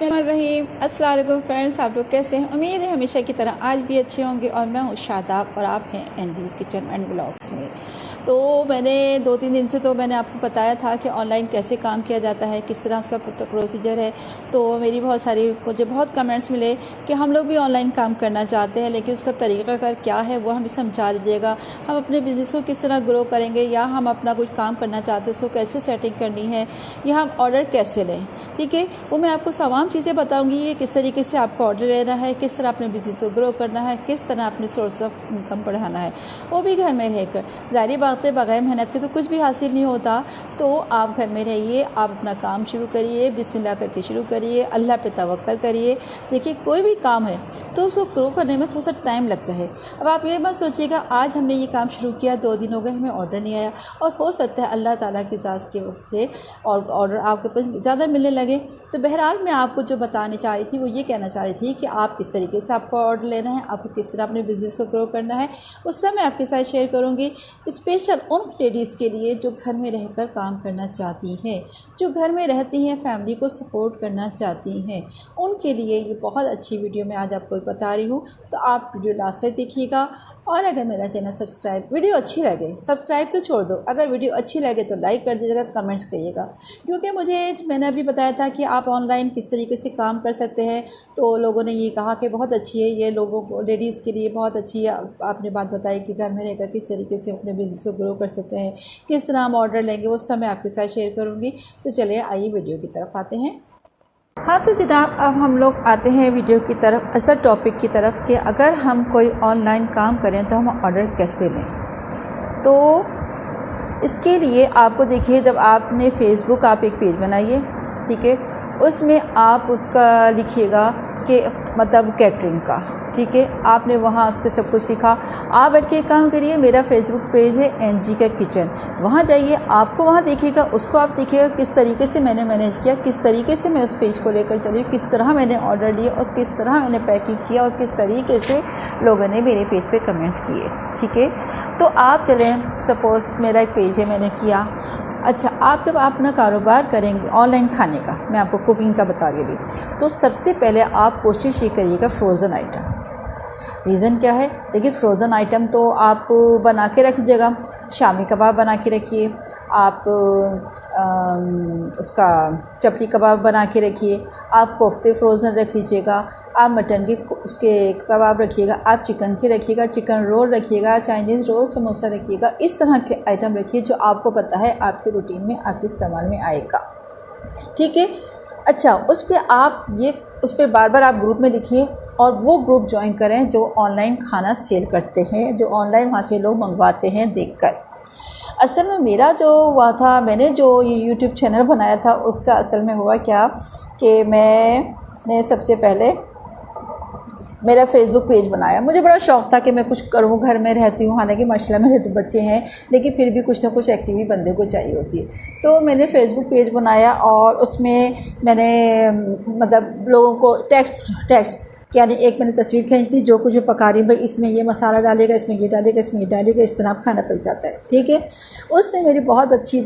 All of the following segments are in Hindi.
रहीम अस्सलाम वालेकुम फ्रेंड्स, आप लोग कैसे हैं? उम्मीद है हमेशा की तरह आज भी अच्छे होंगे। और मैं हूँ शादाब और आप हैं एनजी किचन एंड ब्लॉग्स में। तो मैंने 2-3 दिन से मैंने आपको बताया था कि ऑनलाइन कैसे काम किया जाता है, किस तरह उसका प्रोसीजर है। तो मुझे बहुत कमेंट्स मिले कि हम लोग भी ऑनलाइन काम करना चाहते हैं, लेकिन उसका तरीक़ाकार क्या है वो हमें समझा दीजिएगा। हम अपने बिज़नेस को किस तरह ग्रो करेंगे, या हम अपना कुछ काम करना चाहते हैं उसको कैसे सेटिंग करनी है, या हम ऑर्डर कैसे लें। ठीक है, वो मैं आपको तमाम चीज़ें बताऊंगी। ये किस तरीके से आपको ऑर्डर लेना है, किस तरह अपने बिज़नेस को ग्रो करना है, किस तरह अपने सोर्स ऑफ इनकम बढ़ाना है, वो भी घर में रहकर। ज़ाहिर बात है, बगैर मेहनत के तो कुछ भी हासिल नहीं होता। तो आप घर में रहिए, आप अपना काम शुरू करिए, बिस्मिल्लाह करके शुरू करिए, अल्लाह पे तवक्कल करिए। देखिए, कोई भी काम है तो उसको ग्रो करने में थोड़ा सा टाइम लगता है। अब आप ये मत सोचिएगा आज हमने ये काम शुरू किया, 2 दिन हो गए, हमें ऑर्डर नहीं आया। और हो सकता है अल्लाह ताला की इजाज़त की वजह से और ऑर्डर आपके पास ज़्यादा मिलने लगे। तो बहरहाल मैं आपको जो बताने चाह रही थी वो ये कहना चाह रही थी कि आप किस तरीके से आपको ऑर्डर लेना है, आपको किस तरह अपने बिज़नेस को ग्रो करना है, उस सब मैं आपके साथ शेयर करूँगी। स्पेशल उन लेडीज़ के लिए जो घर में रहकर काम करना चाहती हैं, जो घर में रहती हैं, फैमिली को सपोर्ट करना चाहती हैं, उनके लिए ये बहुत अच्छी वीडियो मैं आज आपको बता रही हूँ। तो आप वीडियो लास्ट तक देखिएगा। और अगर मेरा चैनल वीडियो अच्छी लगे, सब्सक्राइब तो छोड़ दो, अगर वीडियो अच्छी लगे तो लाइक कर दीजिएगा, कमेंट्स करिएगा। क्योंकि मैंने अभी बताया था कि आप ऑनलाइन किस तरीके से काम कर सकते हैं, तो लोगों ने ये कहा कि बहुत अच्छी है, ये लोगों को लेडीज़ के लिए बहुत अच्छी है। आपने बात बताई कि घर में रहकर किस तरीके से अपने बिजनेस को ग्रो कर सकते हैं, किस तरह हम ऑर्डर लेंगे, वो सब मैं आपके साथ शेयर करूँगी। तो चलिए आइए वीडियो की तरफ आते हैं। हाँ तो जनाब, अब हम लोग आते हैं वीडियो की तरफ, असल टॉपिक की तरफ कि अगर हम कोई ऑनलाइन काम करें तो हम ऑर्डर कैसे लें। तो इसके लिए आपको देखिए, जब आपने फेसबुक आप एक पेज बनाइए, ठीक है, उसमें आप उसका लिखिएगा कि मतलब कैटरिंग का, ठीक है, आपने वहाँ उस पर सब कुछ लिखा। आप बैठ के काम करिए, मेरा फेसबुक पेज है एनजी का किचन, वहाँ जाइए, आपको वहाँ देखिएगा, उसको आप देखिएगा किस तरीके से मैंने मैनेज किया, किस तरीके से मैं उस पेज को लेकर चली, किस तरह मैंने ऑर्डर लिए और किस तरह मैंने पैकिंग किया और किस तरीके से लोगों ने मेरे पेज पे कमेंट्स किए। ठीक है, तो आप चलें, सपोज़ मेरा एक पेज है, मैंने किया। अच्छा, आप जब अपना कारोबार करेंगे ऑनलाइन खाने का, मैं आपको कुकिंग का बता रही भी, तो सबसे पहले आप कोशिश ये करिएगा फ़्रोज़न आइटम। रीज़न क्या है? देखिए, फ़्रोज़न आइटम तो आप बना के रख दीजिएगा। शामी कबाब बना के रखिए, आप उसका चपटी कबाब बना के रखिए, आप कोफ्ते फ़्रोज़न रख लीजिएगा, आप मटन के उसके कबाब रखिएगा, आप चिकन के रखिएगा, चिकन रोल रखिएगा, चाइनीज़ रोल, समोसा रखिएगा। इस तरह के आइटम रखिए जो आपको पता है आपके रूटीन में, आपके इस्तेमाल में आएगा। ठीक है। अच्छा, उस पर बार बार आप ग्रुप में लिखिए और वो ग्रुप ज्वाइन करें जो ऑनलाइन खाना सेल करते हैं, जो ऑनलाइन वहाँ से लोग मंगवाते हैं देखकर। असल में मेरा जो हुआ था, मैंने जो ये यूट्यूब चैनल बनाया था, उसका असल में हुआ क्या कि मैंने सबसे पहले मेरा फेसबुक पेज बनाया। मुझे बड़ा शौक़ था कि मैं कुछ करूँ, घर में रहती हूँ, हालांकि माशाल्लाह मेरे तो बच्चे हैं, लेकिन फिर भी कुछ ना कुछ एक्टिविटी बंदे को चाहिए होती है। तो मैंने फेसबुक पेज बनाया और उसमें मैंने मतलब लोगों को टेक्स्ट यानी एक मैंने तस्वीर खींच दी, जो कुछ पका रही, भाई इसमें ये मसाला डालेगा, इसमें ये डालेगा, इसमें ये डालेगा, इस तरह खाना पक जाता है। ठीक है, उसमें मेरी बहुत अच्छी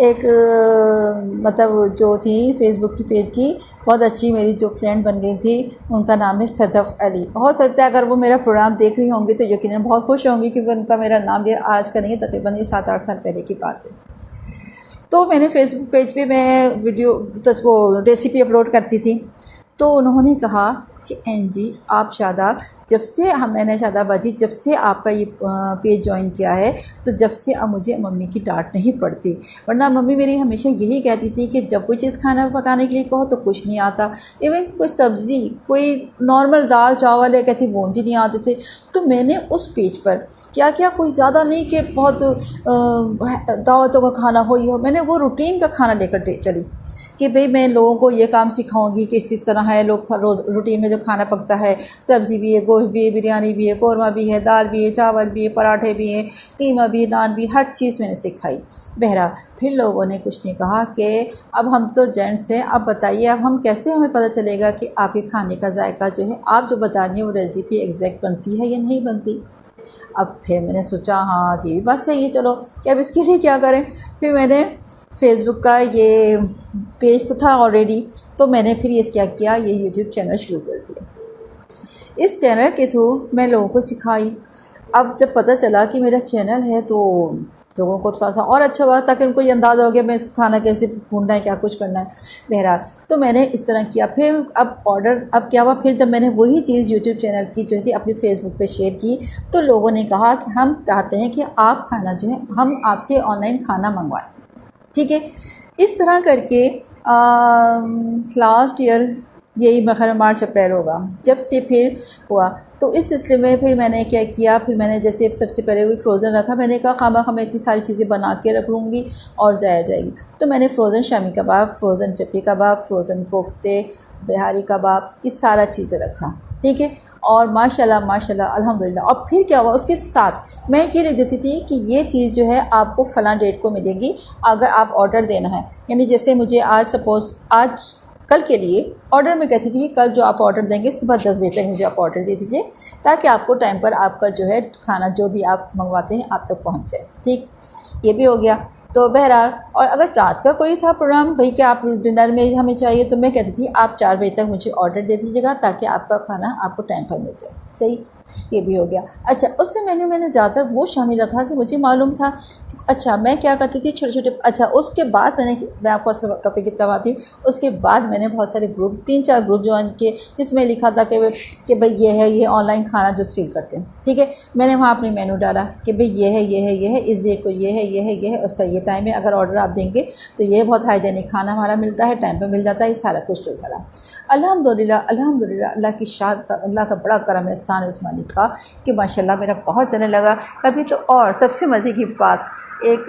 एक मतलब जो थी फेसबुक की पेज की बहुत अच्छी मेरी जो फ्रेंड बन गई थी, उनका नाम है सदफ़ अली। हो सकता है अगर वो मेरा प्रोग्राम देख रही होंगी तो यकीनन बहुत खुश होंगी, क्योंकि उनका मेरा नाम ये आज का नहीं है, तकरीबन ये 7-8 साल पहले की बात है। तो मैंने फेसबुक पेज पे मैं वीडियो वो रेसिपी अपलोड करती थी। तो उन्होंने कहा कि एनजी आप शादाब, मैंने शादाबाजी जब से आपका ये पेज ज्वाइन किया है, तो जब से अब मुझे मम्मी की डांट नहीं पड़ती। वरना मम्मी मेरी हमेशा यही कहती थी कि जब कोई चीज़ खाना पकाने के लिए कहो तो कुछ नहीं आता, इवन कोई सब्ज़ी, कोई नॉर्मल दाल चावल या कहती वो मुझे नहीं आते थे। तो मैंने उस पेज पर क्या किया, कोई ज़्यादा नहीं कि बहुत दावतों का खाना हो, मैंने वो रूटीन का खाना लेकर चली कि भाई मैं लोगों को ये काम सिखाऊंगी कि इस तरह है, लोग रोज़ रूटीन में जो खाना पकता है, सब्ज़ी भी है, गोश्त भी है, बिरयानी भी है, कौरमा भी है, दाल भी है, चावल भी है, पराठे भी हैं, कीमा भी, नान भी, हर चीज़ मैंने सिखाई। बहरा फिर लोगों ने कुछ नहीं कहा कि अब हम तो जेंट्स हैं, अब बताइए अब हम कैसे, हमें पता चलेगा कि आपके खाने का जायका जो है, आप जो बता रही हैं वो रेसिपी एग्जैक्ट बनती है या नहीं बनती। अब फिर मैंने सोचा हाँ ये भी बात सही है, चलो कि अब इसके लिए क्या करें। फिर मैंने फेसबुक का ये पेज तो था ऑलरेडी, तो मैंने फिर ये क्या किया, ये यूट्यूब चैनल शुरू कर दिया। इस चैनल के थ्रू मैं लोगों को सिखाई। अब जब पता चला कि मेरा चैनल है तो लोगों को थोड़ा सा और अच्छा हुआ, ताकि उनको ये अंदाज़ा हो गया मैं इसको खाना कैसे भूनना है, क्या कुछ करना है। बहरहाल तो मैंने इस तरह किया। फिर अब क्या हुआ, फिर जब मैंने वही चीज़ यूट्यूब चैनल की जो थी अपनी फेसबुक पे शेयर की, तो लोगों ने कहा कि हम चाहते हैं कि आप खाना जो है हम आपसे ऑनलाइन खाना मंगवाएं। ठीक है, इस तरह करके लास्ट ईयर यही बखर मार्च अप्रैल होगा जब से फिर हुआ। तो इस सिलसिले में फिर मैंने क्या किया, फिर मैंने जैसे सबसे पहले वही फ्रोज़न रखा। मैंने कहा खामा मैं इतनी सारी चीज़ें बना के रख लूँगी और ज़ाया जाएगी। तो मैंने फ्रोज़न शामी कबाब, फ्रोज़न चपली कबाब, फ्रोज़न कोफ्ते, बिहारी कबाब, ये सारा चीज़ें रखा। ठीक है, और माशाल्लाह अल्हम्दुलिल्लाह। और फिर क्या हुआ, उसके साथ मैं ये लिख देती थी कि ये चीज़ जो है आपको फ़लाँ डेट को मिलेगी अगर आप ऑर्डर देना है। यानी जैसे मुझे आज आज कल के लिए ऑर्डर में कहती थी, कल जो आप ऑर्डर देंगे सुबह 10 बजे तक मुझे आप ऑर्डर दे दीजिए, ताकि आपको टाइम पर आपका जो है खाना जो भी आप मंगवाते हैं आप तक पहुंच जाए। ठीक, ये भी हो गया। तो बहरहाल, और अगर रात का कोई था प्रोग्राम, भाई क्या आप डिनर में हमें चाहिए, तो मैं कहती थी आप 4 बजे तक मुझे ऑर्डर दे दीजिएगा ताकि आपका खाना आपको टाइम पर मिल जाए। सही, ये भी हो गया। अच्छा, उससे मैंने ज़्यादातर वो शामिल रखा कि मुझे मालूम था कि अच्छा मैं क्या करती थी छोटे छोटे। अच्छा, उसके बाद मैं आपको असल टॉपिक की तरफ आती हूँ। उसके बाद मैंने बहुत सारे ग्रुप, 3-4 ग्रुप ज्वाइन किए, जिसमें लिखा था कि भाई ये है, ये ऑनलाइन खाना जो सेल करते हैं। ठीक है, मैंने वहाँ अपनी मेनू डाला कि भाई ये है, इस डेट को ये है, उसका ये टाइम है, अगर ऑर्डर आप देंगे तो ये बहुत हाइजेनिक खाना हमारा मिलता है, टाइम पर मिल जाता है। ये सारा कुछ चलता रहा। अल्हम्दुलिल्लाह अल्लाह का बड़ा करम एहसान इस मालिक का कि माशाल्लाह मेरा बहुत चलने लगा। कभी तो और सबसे मज़े की बात, एक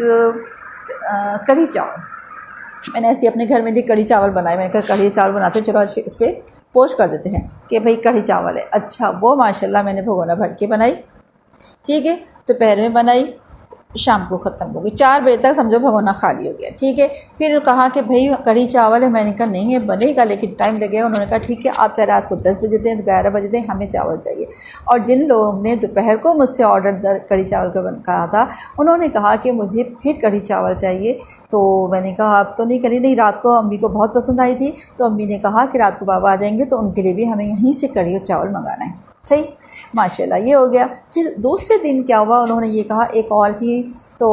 कढ़ी चावल मैंने ऐसे अपने घर में भी कढ़ी चावल बनाए। मैंने कहा कढ़ी चावल बनाते हैं, चलो आज इस पर पोस्ट कर देते हैं कि भाई कढ़ी चावल है। अच्छा, वो माशाल्लाह मैंने भगोना भर के बनाई। ठीक है, दोपहर में बनाई, शाम को ख़त्म हो गई, 4 बजे तक समझो भगोना खाली हो गया। ठीक है, फिर कहा कि भाई कढ़ी चावल है। मैंने कहा नहीं है बनेगा, लेकिन टाइम लगेगा। उन्होंने कहा ठीक है, आप चाहे रात को 10 बजे दें, 11 बजे दें, हमें चावल चाहिए। और जिन लोगों ने दोपहर को मुझसे ऑर्डर कढ़ी चावल का कहा था, उन्होंने कहा कि मुझे फिर कढ़ी चावल चाहिए। तो मैंने कहा अब तो नहीं करी, नहीं, रात को अम्मी को बहुत पसंद आई थी, तो अम्मी ने कहा कि रात को बाबा आ जाएंगे तो उनके लिए भी हमें यहीं से कढ़ी और चावल मंगाना है। सही, माशाल्लाह, ये हो गया। फिर दूसरे दिन क्या हुआ, उन्होंने ये कहा, एक और थी, तो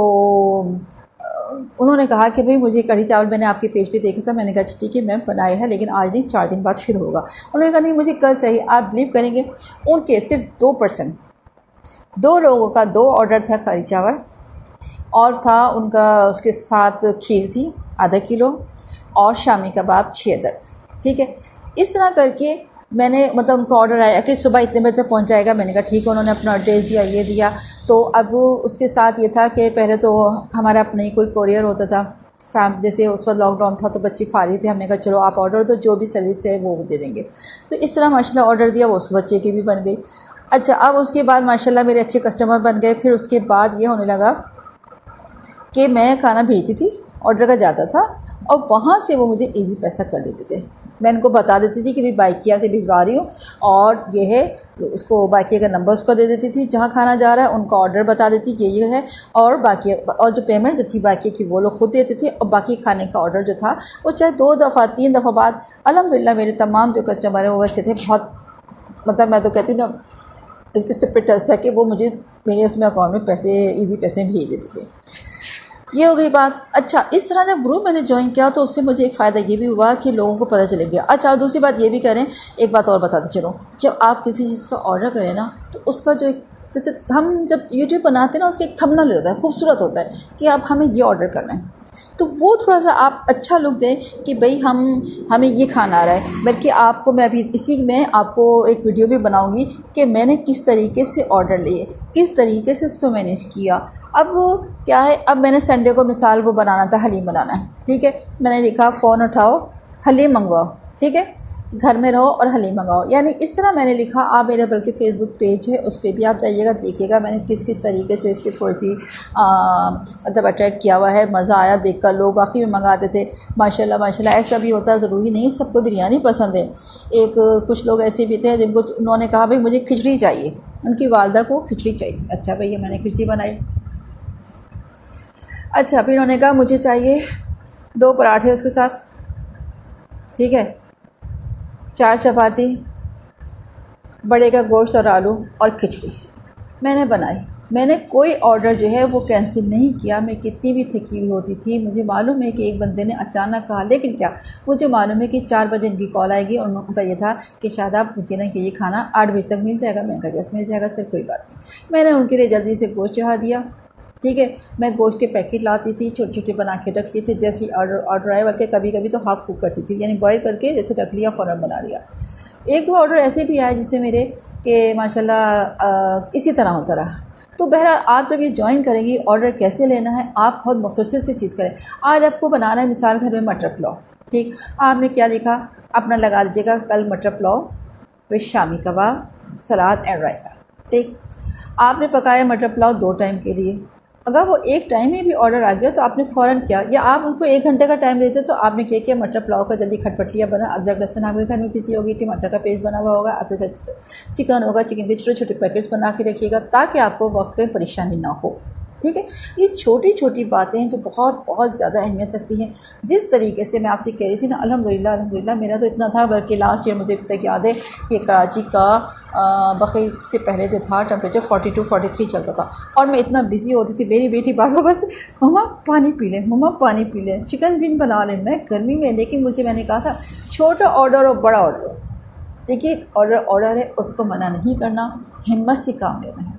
उन्होंने कहा कि भाई मुझे कढ़ी चावल मैंने आपके पेज पे देखा था। मैंने कहा ठीक है, मैं बनाया है, लेकिन आज नहीं, 4 दिन बाद फिर होगा। उन्होंने कहा नहीं, मुझे कल चाहिए। आप बिलीव करेंगे, उनके सिर्फ 2%, 2 लोगों का 2 ऑर्डर था कढ़ी चावल, और था उनका उसके साथ खीर थी आधा किलो और शामी कबाब 6 अदद। ठीक है, इस तरह करके मैंने मतलब उनको ऑर्डर आया कि सुबह इतने बजे तक पहुंच जाएगा। मैंने कहा ठीक है, उन्होंने अपना एड्रेस दिया, ये दिया। तो अब उसके साथ ये था कि पहले तो हमारा अपना ही कोई कोरियर होता था, जैसे उस वक्त लॉकडाउन था तो बच्चे फारी थे। हमने कहा चलो आप ऑर्डर दो, जो भी सर्विस है वो दे देंगे। तो इस तरह माशाल्लाह ऑर्डर दिया, वो उस बच्चे की भी बन गई। अच्छा, अब उसके बाद माशाल्लाह मेरे अच्छे कस्टमर बन गए। फिर उसके बाद ये होने लगा कि मैं खाना भेजती थी, ऑर्डर का जाता था, और वहाँ से वो मुझे ईजी पैसा कर देते थे। मैं उनको बता देती थी कि भाई बाइकिया से भिजवा रही हूँ, और ये है, उसको बाइकिया का नंबर उसको दे देती थी जहाँ खाना जा रहा है, उनका ऑर्डर बता देती कि ये है, और बाकी और जो पेमेंट जो थी बाइकिया की वो लोग खुद देते थे। और बाकी खाने का ऑर्डर जो था वो चाहे 2 दफ़ा 3 दफ़ा बाद, अल्हम्दुलिल्लाह मेरे तमाम जो कस्टमर हैं वो वैसे थे, बहुत मतलब मैं तो कहती हूँ ना, इसके सिर पे टच था कि वो मुझे मेरे उसमें अकाउंट में पैसे, ईजी पैसे भेज देते थे। ये हो गई बात। अच्छा, इस तरह जब ग्रुप मैंने ज्वाइन किया तो उससे मुझे एक फ़ायदा ये भी हुआ कि लोगों को पता चल गया। अच्छा, दूसरी बात ये भी करें, एक बात और बताते चलो, जब आप किसी चीज़ का ऑर्डर करें ना, तो उसका जो एक, जैसे हम जब यूट्यूब बनाते हैं ना, उसका एक थंबनेल होता है, खूबसूरत होता है कि अब हमें ये ऑर्डर करना है, तो वो थोड़ा सा आप अच्छा लुक दें कि भाई हमें ये खाना आ रहा है। बल्कि आपको मैं अभी इसी में आपको एक वीडियो भी बनाऊंगी कि मैंने किस तरीके से ऑर्डर लिए, किस तरीके से उसको मैनेज किया। अब क्या है, अब मैंने संडे को मिसाल वो बनाना था, हलीम बनाना है। ठीक है, मैंने लिखा फ़ोन उठाओ, हलीम मंगवाओ। ठीक है, घर में रहो और हलीम मंगाओ, यानी इस तरह मैंने लिखा। आप मेरे बल्कि फ़ेसबुक पेज है, उस पर भी आप जाइएगा, देखिएगा मैंने किस किस तरीके से इसकी थोड़ी सी मतलब अट्रैक्ट किया हुआ है। मज़ा आया देखकर, लोग बाकी में मंगाते थे। माशाल्लाह माशाल्लाह, ऐसा भी होता है, ज़रूरी नहीं सबको बिरयानी पसंद है। एक कुछ लोग ऐसे भी थे जिनको उन्होंने कहा भाई मुझे खिचड़ी चाहिए, उनकी वालदा को खिचड़ी चाहिए। अच्छा भैया, मैंने खिचड़ी बनाई। अच्छा, फिर उन्होंने कहा मुझे चाहिए 2 पराठे उसके साथ, ठीक है, 4 चपाती, बड़े का गोश्त और आलू और खिचड़ी मैंने बनाई। मैंने कोई ऑर्डर जो है वो कैंसिल नहीं किया। मैं कितनी भी थकी हुई होती थी, मुझे मालूम है कि एक बंदे ने अचानक कहा, लेकिन क्या मुझे मालूम है कि 4 बजे इनकी कॉल आएगी और उनका ये था कि शादाब मुझे ना कि ये खाना 8 बजे तक मिल जाएगा। मैंने कहा यस मिल जाएगा सर, कोई बात नहीं। मैंने उनके लिए जल्दी से गोश्त चढ़ा दिया, ठीक है। मैं गोश्त के पैकेट लाती थी, छोटे छोटे बना के रख लिए थे, जैसे ऑर्डर आए, बल्कि कभी कभी तो हाफ़ कुक करती थी, यानी बॉयल करके जैसे रख लिया, फ़ौरन बना लिया। 1-2 ऑर्डर ऐसे भी आए जिससे मेरे के माशाल्लाह इसी तरह होता रहा। तो बहरहाल आप जब ये ज्वाइन करेंगी, ऑर्डर कैसे लेना है आप बहुत मुख्तसर से चीज़ करें। आज आपको बनाना है मिसाल घर में मटर पुलाव, ठीक। आपने क्या लिखा, अपना लगा दीजिएगा कल मटर pulao with shami kebab, salad and raita, ठीक। आपने पकाया मटर पुलाव 2 टाइम के लिए। अगर वो एक टाइम में भी ऑर्डर आ गया तो आपने फ़ौरन किया, या आप उनको 1 घंटे का टाइम देते तो आपने क्या किया, मटर पुलाव का जल्दी खटपटिया बना, अदरक लहसुन आपके घर में पिसी होगी, टमाटर का पेस्ट बना हुआ होगा, आपके साथ चिकन होगा, चिकन के छोटे छोटे पैकेट्स बना के रखिएगा ताकि आपको वक्त पे परेशानी ना हो, ठीक है। ये छोटी छोटी बातें जो बहुत बहुत ज़्यादा अहमियत रखती हैं। जिस तरीके से मैं आपसे कह रही थी ना, अल्हम्दुलिल्लाह मेरा तो इतना था, बल्कि लास्ट ईयर मुझे अभी तक याद है कि कराची का बकरीद से पहले जो था टेम्परेचर 42-43 चलता था, और मैं इतना बिज़ी होती थी, मेरी बेटी बार बार बस मम्मा पानी पी लें, मम्मा पानी पी लें, चिकन बिन बना लें, मैं गर्मी में। लेकिन मैंने कहा था छोटा ऑर्डर और बड़ा ऑर्डर, देखिए ऑर्डर है, उसको मना नहीं करना, हिम्मत से काम लेना है।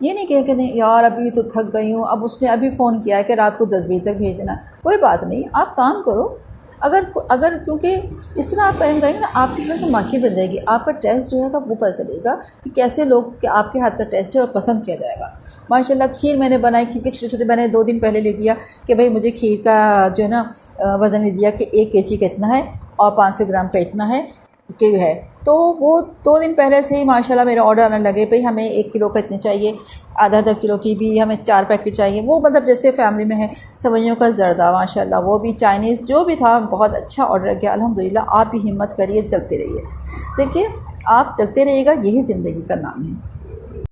ये नहीं कह के नहीं यार अभी तो थक गई हूँ, अब उसने अभी फ़ोन किया है कि रात को 10 बजे तक भेज देना, कोई बात नहीं, आप काम करो। अगर क्योंकि इस तरह आप काम करेंगे ना, आपकी तरफ से मार्केट बन जाएगी, आपका टेस्ट जो है वो पता चलेगा कि कैसे लोग के आपके हाथ का टेस्ट है और पसंद किया जाएगा। माशाल्लाह खीर मैंने बनाई, खीर के छोटे छोटे मैंने 2 दिन पहले ले दिया कि भाई मुझे खीर का जो है ना वज़न ले दिया कि 1 kg का इतना है और 500 ग्राम का इतना है कि है, तो वो 2 दिन पहले से ही माशाल्लाह मेरे ऑर्डर आने लगे। भाई हमें 1 किलो का इतने चाहिए, आधा किलो की भी हमें 4 पैकेट चाहिए, वो मतलब जैसे फैमिली में है। सवैयों का ज़र्दा माशाल्लाह, वो भी चाइनीज़ जो भी था, बहुत अच्छा ऑर्डर किया अल्हम्दुलिल्लाह। आप भी हिम्मत करिए, चलते रहिए, देखिए आप चलते रहिएगा, यही ज़िंदगी का नाम है।